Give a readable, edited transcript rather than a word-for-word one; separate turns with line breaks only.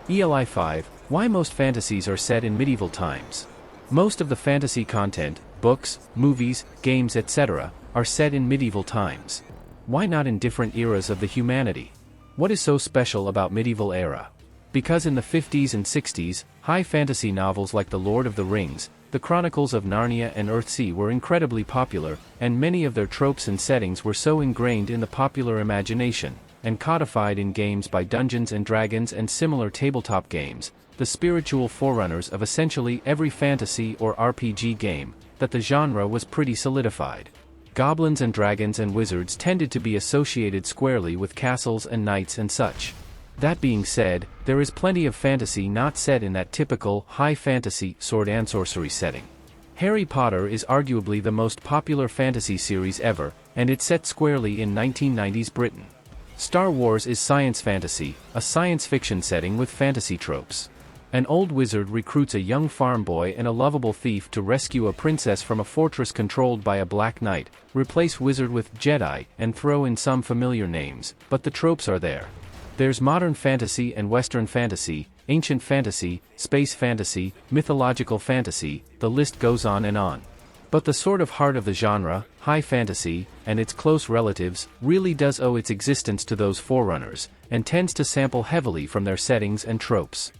ELI 5, Why most fantasies are set in medieval times. Most of the fantasy content, books, movies, games etc., are set in medieval times. Why not in different eras of the humanity? What is so special about medieval era? Because in the 50s and 60s, high fantasy novels like The Lord of the Rings, The Chronicles of Narnia and Earthsea were incredibly popular, and many of their tropes and settings were so ingrained in the popular imagination, and codified in games by Dungeons & Dragons and similar tabletop games, the spiritual forerunners of essentially every fantasy or RPG game, that the genre was pretty solidified. Goblins and dragons and wizards tended to be associated squarely with castles and knights and such. That being said, there is plenty of fantasy not set in that typical, high fantasy, sword and sorcery setting. Harry Potter is arguably the most popular fantasy series ever, and it's set squarely in 1990s Britain. Star Wars is science fantasy, a science fiction setting with fantasy tropes. An old wizard recruits a young farm boy and a lovable thief to rescue a princess from a fortress controlled by a black knight. Replace wizard with Jedi and throw in some familiar names, but the tropes are there. There's modern fantasy and western fantasy, ancient fantasy, space fantasy, mythological fantasy, the list goes on and on. But the sort of heart of the genre, high fantasy, and its close relatives, really does owe its existence to those forerunners, and tends to sample heavily from their settings and tropes.